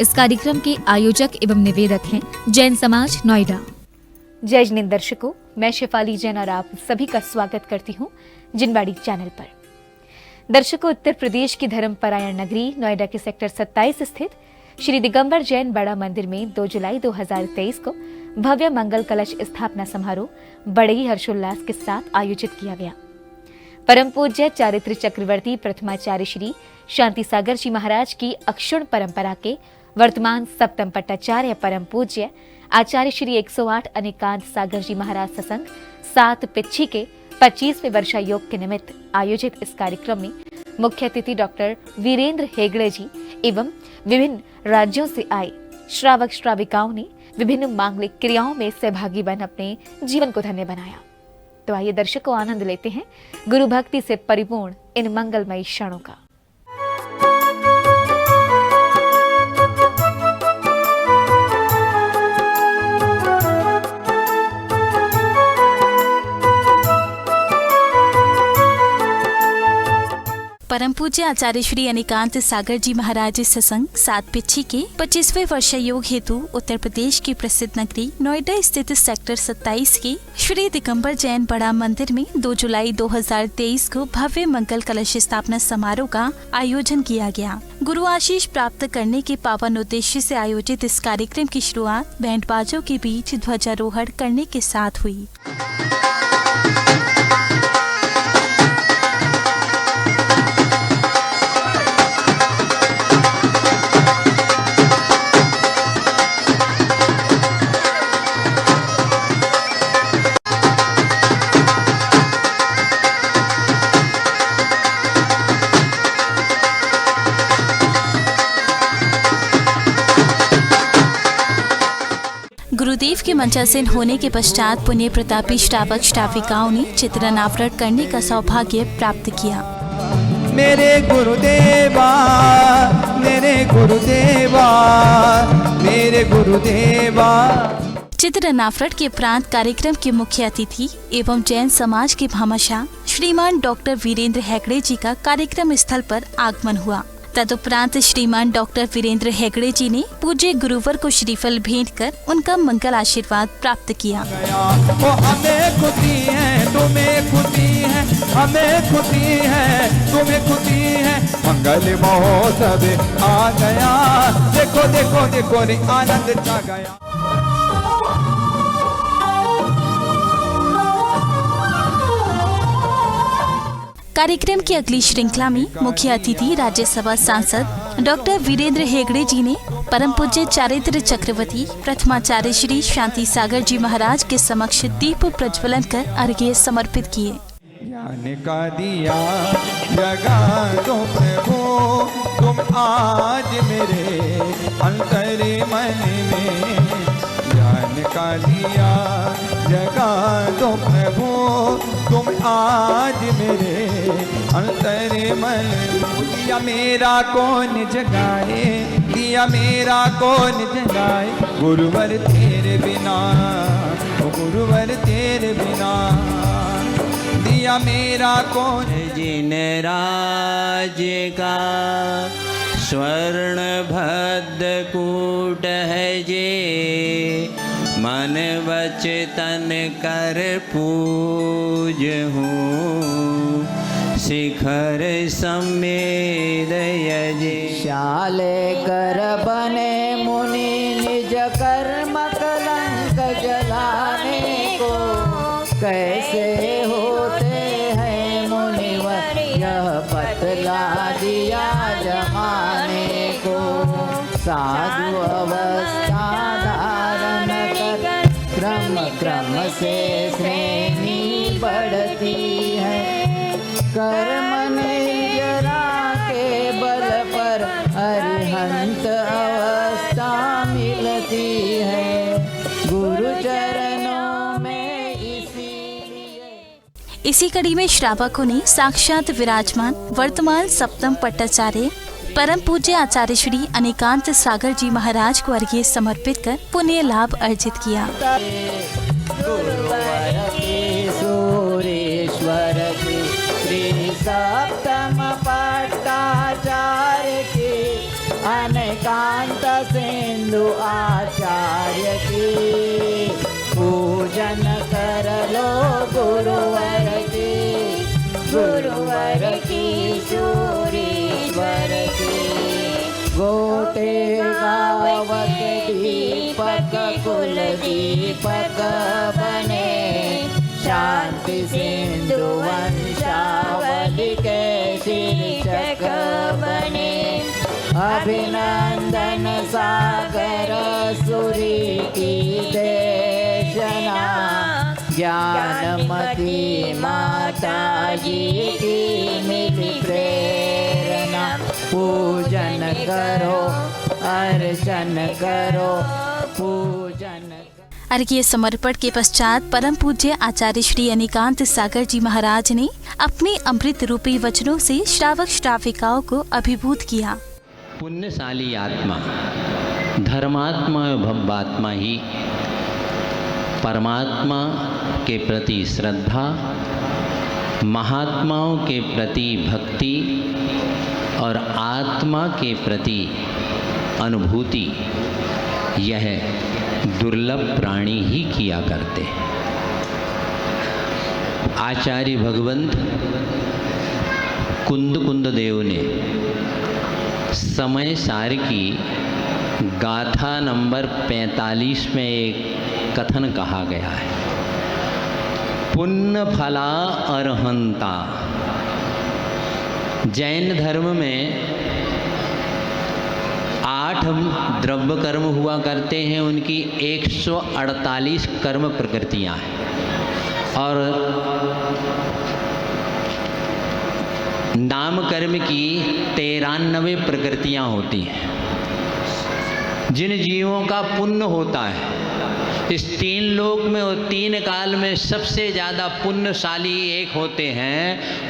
इस कार्यक्रम के आयोजक एवं निवेदक हैं जैन समाज नोएडा। जय जिनेंद्र दर्शकों, मैं शेफाली जैन और आप सभी का स्वागत करती हूँ जिनवाड़ी चैनल पर। दर्शकों, उत्तर प्रदेश की धर्मपरायण नगरी नोएडा के सेक्टर 27 स्थित श्री दिगंबर जैन बड़ा मंदिर में 2 जुलाई 2023 को भव्य मंगल कलश स्थापना समारोह बड़े ही हर्षोल्लास के साथ आयोजित किया गया। परम पूज्य चारित्र चक्रवर्ती प्रथमाचार्य श्री शांति सागर जी महाराज की अक्षुण परंपरा के वर्तमान सप्तम पट्टाचार्य परम पूज्य आचार्य श्री 108 अनेकांत सागर जी महाराज सत्संग 7 पिच्छी के 25वें वर्षा योग के निमित्त आयोजित इस कार्यक्रम में मुख्य अतिथि डॉक्टर वीरेंद्र हेगड़े जी एवं विभिन्न राज्यों से आए श्रावक श्राविकाओं ने विभिन्न मांगलिक क्रियाओं में सहभागी बन अपने जीवन को धन्य बनाया। तो आइए दर्शकों, आनंद लेते हैं गुरु भक्ति से परिपूर्ण इन मंगलमयी क्षणों का। परम पूज्य आचार्य श्री अनेकांत सागर जी महाराज सत्संग 7 पिच्छी के 25वें वर्षा योग हेतु उत्तर प्रदेश की प्रसिद्ध नगरी नोएडा स्थित सेक्टर 27 के श्री दिगंबर जैन बड़ा मंदिर में 2 जुलाई 2023 को भव्य मंगल कलश स्थापना समारोह का आयोजन किया गया। गुरु आशीष प्राप्त करने के पावन उद्देश्य से आयोजित इस कार्यक्रम की शुरुआत बैंड बाजों के बीच ध्वजारोहण करने के साथ हुई। गुरुदेव के मंचासीन होने के पश्चात पुण्य प्रतापी श्रावक श्राविकाओं ने चित्र अनावरण करने का सौभाग्य प्राप्त किया। मेरे गुरुदेवा, मेरे गुरुदेवा, मेरे गुरुदेवा। चित्र अनावरण के उपरांत कार्यक्रम के मुख्य अतिथि एवं जैन समाज के भामाशाह श्रीमान डॉक्टर वीरेंद्र हेगड़े जी का कार्यक्रम स्थल पर आगमन हुआ। तदुपरांत श्रीमान डॉक्टर वीरेंद्र हेगड़े जी ने पूज्य गुरुवर को श्रीफल भेंट कर उनका मंगल आशीर्वाद प्राप्त किया। हमें खुशी है, तुम्हें खुशी है, हमें खुशी है, तुम्हें खुशी है, मंगल महोत्सव आ गया। देखो देखो देखो रे आनंद छा गया। कार्यक्रम की अगली श्रृंखला में मुख्य अतिथि राज्यसभा सांसद डॉक्टर वीरेंद्र हेगड़े जी ने परम पूज्य चारित्र चक्रवर्ती प्रथमाचार्य श्री शांति सागर जी महाराज के समक्ष दीप प्रज्वलन कर अर्घ्य समर्पित किए। ज्ञान का दिया जगा दो प्रभु, तुम आज मेरे अंतर मन में। ज्ञान का दिया जगा दो प्रभु, तुम आज मेरे अंतर मन। दिया मेरा कौन जगाए, दिया मेरा कौन जगाए, गुरुवर तेरे बिना, गुरुवर तेरे बिना। दिया मेरा कौन जिन राज्य का स्वर्ण भद्र कूट है जे, मन वच तन कर पूज हूँ, शिखर समेत यजे। शाले कर बने मुनि निज कर्म कलंक जलाने को, कैसे होते हैं मुनिवर यह बतला दिया जमाने को। साधु अवस्था धारण कर क्रम क्रम से श्रेणी बढ़ती है, कर्म जरा के बल पर अरिहंत अवस्था मिलती है, गुरु चरणों में इसीलिए। इसी कड़ी में श्रावकों ने साक्षात विराजमान वर्तमान सप्तम पट्टाचार्य परम पूज्य आचार्य श्री अनेकांत सागर जी महाराज को अर्घ्य समर्पित कर पुण्य लाभ अर्जित किया। सप्तम पट्टाचार्य की अनेक निकांत सिंधु आचार्य की पूजन कर लो गुरुवर की सूरीश्वर की गोटे गाँव के दीपक कुल दीपक बने शांति सिंधु वंशावली के शीर्षक बने अभिनंदन सागर सूरी की देशना ज्ञानमती माता जी की मिली प्रेरणा पूजन करो अर्चन करो पूजन। अर्घ्य समर्पण के पश्चात परम पूज्य आचार्य श्री अनिकांत सागर जी महाराज ने अपने अमृत रूपी वचनों से श्रावक श्राविकाओं को अभिभूत किया। पुण्यशाली आत्मा, धर्मात्मा और भव्यात्मा ही परमात्मा के प्रति श्रद्धा, महात्माओं के प्रति भक्ति और आत्मा के प्रति अनुभूति यह दुर्लभ प्राणी ही किया करते हैं। आचार्य भगवंत कुंद देव ने समय सार की गाथा नंबर 45 में एक कथन कहा गया है, पुण्य फला अर्हंता। जैन धर्म में 8 द्रव्य कर्म हुआ करते हैं, उनकी 148 कर्म प्रकृतियां हैं और नाम कर्म की 93 प्रकृतियां होती हैं। जिन जीवों का पुण्य होता है इस 3 लोक में और 3 काल में सबसे ज़्यादा पुण्यशाली एक होते हैं,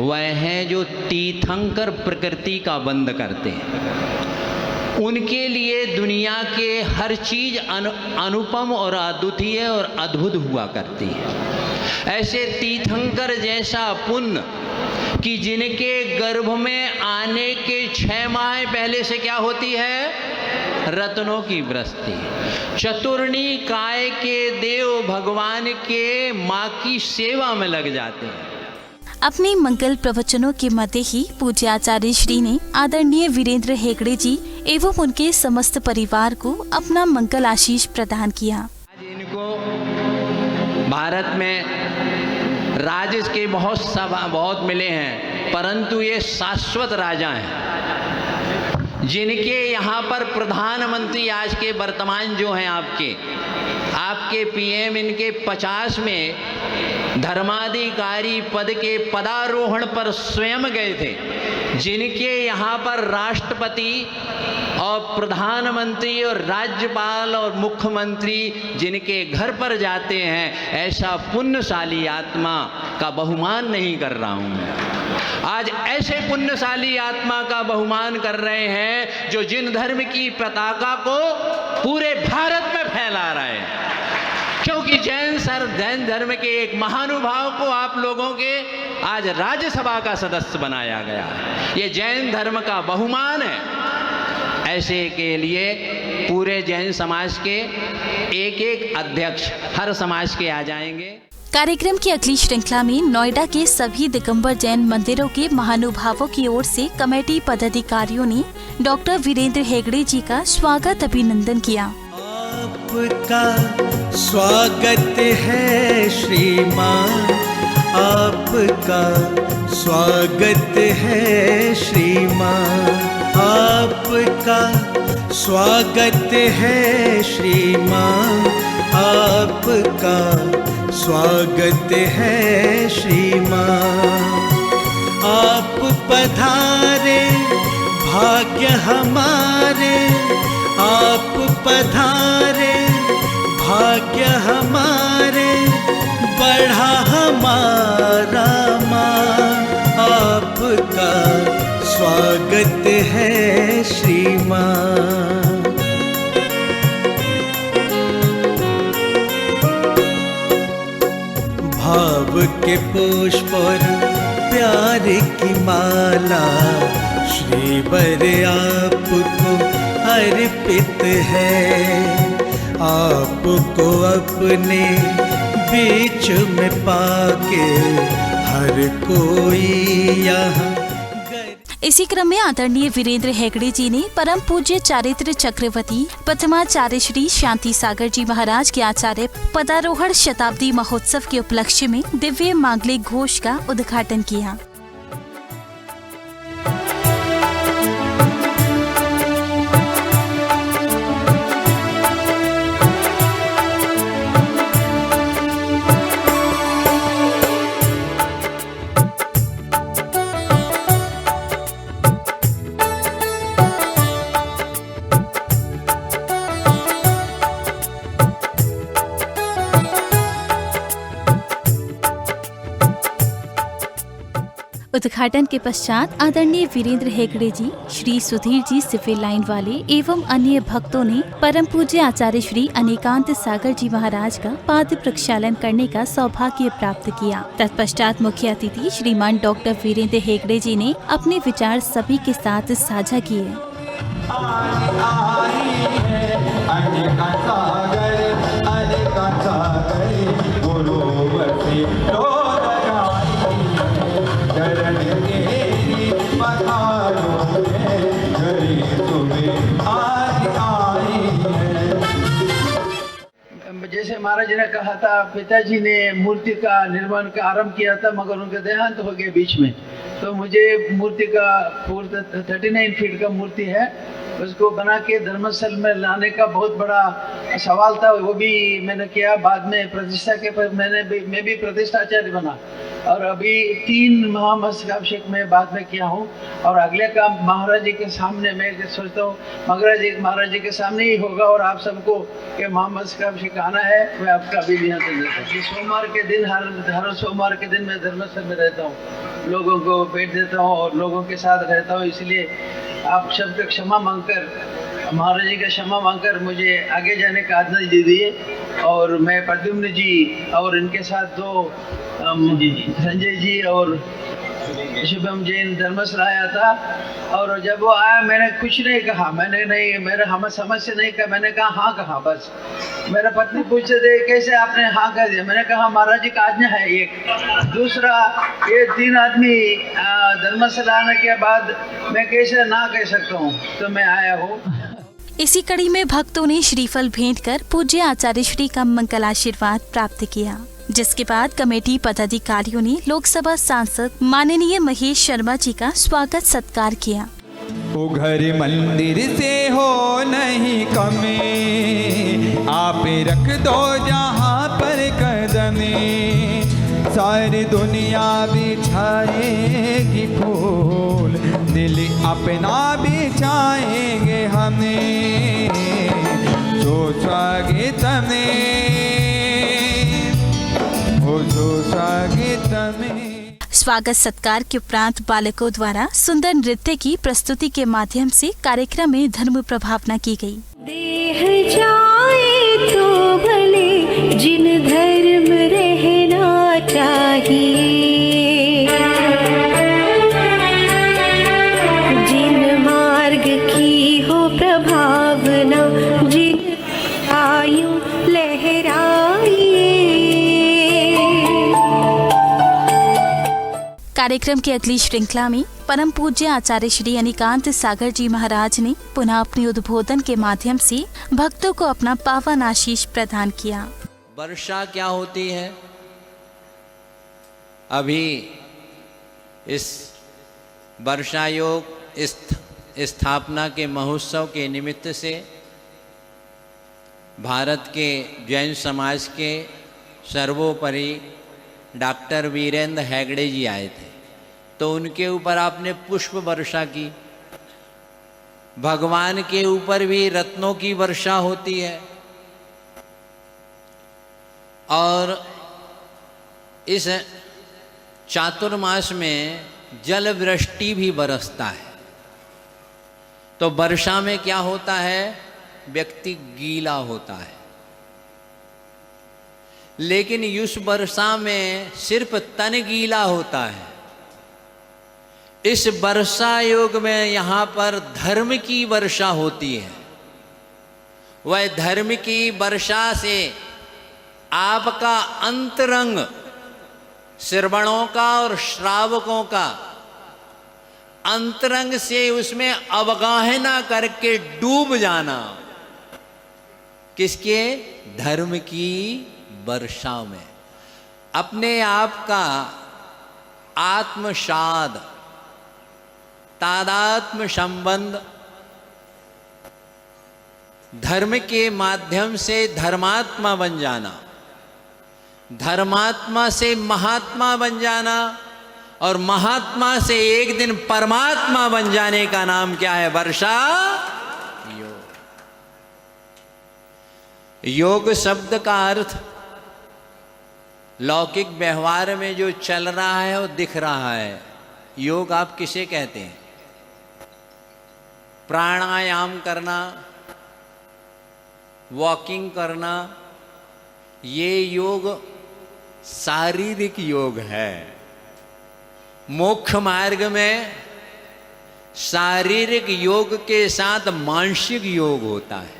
वह हैं जो तीर्थंकर प्रकृति का बंद करते हैं। उनके लिए दुनिया के हर चीज़ अनुपम और अद्वितीय और अद्भुत हुआ करती है। ऐसे तीर्थंकर जैसा पुण्य कि जिनके गर्भ में आने के 6 माह पहले से क्या होती है? रत्नों की वृष्टि। चतुर्णी काय के देव भगवान के माँ की सेवा में लग जाते हैं। अपने मंगल प्रवचनों के मध्य ही पूज्य आचार्य श्री ने आदरणीय वीरेंद्र हेगड़े जी एवं उनके समस्त परिवार को अपना मंगल आशीष प्रदान किया। आज इनको भारत में राज के बहुत मिले हैं, परंतु ये शाश्वत राजा हैं जिनके यहाँ पर प्रधानमंत्री आज के वर्तमान जो हैं आपके पीएम इनके 50 में धर्माधिकारी पद के पदारोहण पर स्वयं गए थे। जिनके यहाँ पर राष्ट्रपति और प्रधानमंत्री और राज्यपाल और मुख्यमंत्री जिनके घर पर जाते हैं, ऐसा पुण्यशाली आत्मा का बहुमान नहीं कर रहा हूँ मैं। आज ऐसे पुण्यशाली आत्मा का बहुमान कर रहे हैं जो जिन धर्म की पताका को पूरे भारत में फैला रहे हैं। क्योंकि जैन धर्म के एक महानुभाव को आप लोगों के आज राज्यसभा का सदस्य बनाया गया है। ये जैन धर्म का बहुमान है। ऐसे के लिए पूरे जैन समाज के एक अध्यक्ष हर समाज के आ जाएंगे। कार्यक्रम की अगली श्रृंखला में नोएडा के सभी दिगंबर जैन मंदिरों के महानुभावों की ओर से कमेटी पदाधिकारियों ने डॉक्टर वीरेंद्र हेगड़े जी का स्वागत अभिनंदन किया। आपका स्वागत है श्रीमान, आपका स्वागत है श्रीमान, आपका स्वागत है श्रीमान, आपका स्वागत है श्रीमान। आप पधारे भाग्य हमारे, आप पधारे भाग्य हमारे, बढ़ा हमारा मान। आपका स्वागत है श्रीमान। भाव के पुष्प और प्यार की माला श्रीवर आपको अर्पित है। आपको अपने बीच में पाके हर कोई यहाँ। इसी क्रम में आदरणीय वीरेंद्र हेगड़े जी ने परम पूज्य चारित्र चक्रवर्ती प्रथमाचार्य श्री शांति सागर जी महाराज के आचार्य पदारोहण शताब्दी महोत्सव के उपलक्ष्य में दिव्य मांगलिक घोष का उद्घाटन किया। उद्घाटन के पश्चात आदरणीय वीरेंद्र हेगड़े जी, श्री सुधीर जी सिविल लाइन वाले एवं अन्य भक्तों ने परम पूज्य आचार्य श्री अनिकांत सागर जी महाराज का पाद प्रक्षालन करने का सौभाग्य प्राप्त किया। तत्पश्चात मुख्य अतिथि श्रीमान डॉक्टर वीरेंद्र हेगड़े जी ने अपने विचार सभी के साथ साझा किए। जैसे महाराज जी ने कहा था, पिताजी ने मूर्ति का निर्माण का आरंभ किया था, मगर उनका देहांत हो गया बीच में। तो मुझे मूर्ति का 39 फीट का मूर्ति है, उसको बना के धर्मस्थल में लाने का बहुत बड़ा सवाल था। वो भी मैंने किया। बाद में प्रतिष्ठा के पर मैं भी प्रतिष्ठाचार्य बना और अभी 3 महामस्तकाभिषेक में बाद में किया हूँ। और अगले काम महाराज जी के सामने मैं सोचता हूँ महाराज जी के सामने ही होगा। और आप सबको ये महामस्तकाभिषेक आना है, मैं आपका अभी निमंत्रण देता हूँ। सोमवार के दिन हर सोमवार के दिन मैं धर्मस्थल में रहता हूँ, लोगों को भेंट देता हूँ और लोगों के साथ रहता हूँ। इसलिए आप सबका क्षमा मांगकर, महाराज जी का क्षमा मांगकर मुझे आगे जाने का आज्ञा दे दिए। और मैं प्रद्युम्न जी और इनके साथ 2 संजय जी और शुभम जैन धर्मस्थल आया था। और जब वो आया मैंने कुछ नहीं कहा, मेरे हम समस्या नहीं कहा, मैंने कहा हाँ कहा बस। मेरा पत्नी पूछते थे कैसे आपने हाँ कर दिया, मैंने कहा महाराज जी का आज्ञा है एक। दूसरा, ये 3 आदमी धर्मस्थल आने के बाद मैं कैसे ना कह सकता हूँ, तो मैं आया हूँ। इसी कड़ी में भक्तों ने श्रीफल भेंट कर पूज्य आचार्य श्री का मंगल आशीर्वाद प्राप्त किया, जिसके बाद कमेटी पदाधिकारियों ने लोकसभा सांसद माननीय महेश शर्मा जी का स्वागत सत्कार किया। वो घर मंदिर से हो नहीं कमी, आप रख दो जहाँ पर कदमे, सारी दुनिया बिछाएगी फूल, दिल अपना बिछाएंगे हमें, जो स्वागत में स्वागत सत्कार के उपरांत बालकों द्वारा सुंदर नृत्य की प्रस्तुति के माध्यम से कार्यक्रम में धर्म प्रभावना की गई। देह जाए तो भले जिन धर्म रहना चाहिए, जिन मार्ग की हो प्रभावना, जिन आयु लहराइए। कार्यक्रम की अगली श्रृंखला में परम पूज्य आचार्य श्री अनिकांत सागर जी महाराज ने पुनः अपने उद्बोधन के माध्यम से भक्तों को अपना पावन आशीष प्रदान किया। वर्षा क्या होती है? अभी इस वर्षा योग स्थापना के महोत्सव के निमित्त से भारत के जैन समाज के सर्वोपरि डॉक्टर वीरेंद्र हेगड़े जी आए थे, तो उनके ऊपर आपने पुष्प वर्षा की। भगवान के ऊपर भी रत्नों की वर्षा होती है और इस चातुर्मास में जल वृष्टि भी बरसता है। तो वर्षा में क्या होता है? व्यक्ति गीला होता है, लेकिन इस वर्षा में सिर्फ तन गीला होता है। इस वर्षा योग में यहाँ पर धर्म की वर्षा होती है। वह धर्म की वर्षा से आपका अंतरंग श्रवणों का और श्रावकों का अंतरंग से उसमें अवगाहना करके डूब जाना। किसके? धर्म की वर्षा में। अपने आप का आत्मसाद, तादात्म्य संबंध धर्म के माध्यम से धर्मात्मा बन जाना, धर्मात्मा से महात्मा बन जाना और महात्मा से एक दिन परमात्मा बन जाने का नाम क्या है? वर्षा योग। योग शब्द का अर्थ लौकिक व्यवहार में जो चल रहा है वो दिख रहा है। योग आप किसे कहते हैं? प्राणायाम करना, वॉकिंग करना, ये योग शारीरिक योग है। मोक्ष मार्ग में शारीरिक योग के साथ मानसिक योग होता है।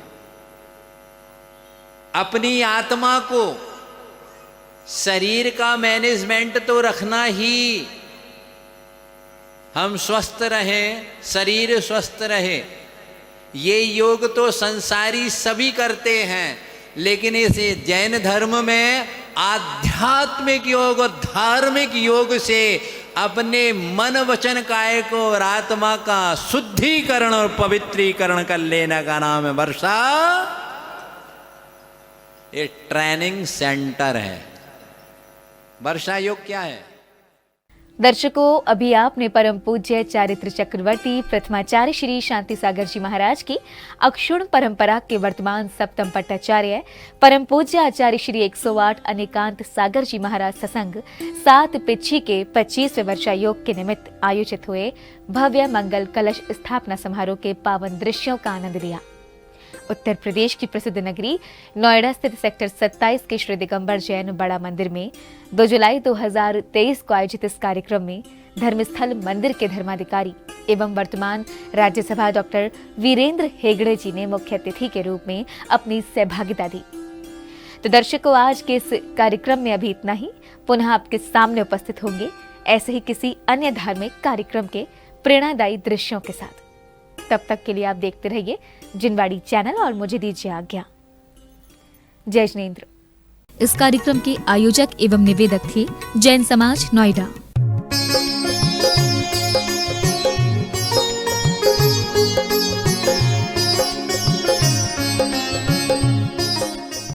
अपनी आत्मा को, शरीर का मैनेजमेंट तो रखना ही, हम स्वस्थ रहें, शरीर स्वस्थ रहे, ये योग तो संसारी सभी करते हैं। लेकिन इस जैन धर्म में आध्यात्मिक योग और धार्मिक योग से अपने मन वचन काय को और आत्मा का शुद्धिकरण और पवित्रीकरण कर लेने का नाम है वर्षा। ये ट्रेनिंग सेंटर है। वर्षा योग क्या है? दर्शकों, अभी आपने परम पूज्य चारित्र चक्रवर्ती प्रथमाचार्य श्री शांति सागर जी महाराज की अक्षुण परंपरा के वर्तमान सप्तम पट्टाचार्य परम पूज्य आचार्य श्री 108 अनेकांत सागर जी महाराज सत्संग 7 पिच्छी के 25वें वर्षा योग के निमित्त आयोजित हुए भव्य मंगल कलश स्थापना समारोह के पावन दृश्यों का आनंद लिया। उत्तर प्रदेश की प्रसिद्ध नगरी नोएडा स्थित सेक्टर 27 के श्री दिगंबर जैन बड़ा मंदिर में 2 जुलाई 2023 को आयोजित इस कार्यक्रम में धर्मस्थल मंदिर के धर्माधिकारी एवं वर्तमान राज्यसभा डॉक्टर वीरेंद्र हेगड़े जी ने मुख्य अतिथि के रूप में अपनी सहभागिता दी। तो दर्शकों, आज के इस कार्यक्रम में अभी इतना ही। पुनः आपके सामने उपस्थित होंगे ऐसे ही किसी अन्य धार्मिक कार्यक्रम के प्रेरणादायी दृश्यों के साथ। तब तक के लिए आप देखते रहिए जिनवाड़ी चैनल और मुझे दीजिए आज्ञा। जय जिनेंद्र। इस कार्यक्रम के आयोजक एवं निवेदक थे जैन समाज नोएडा।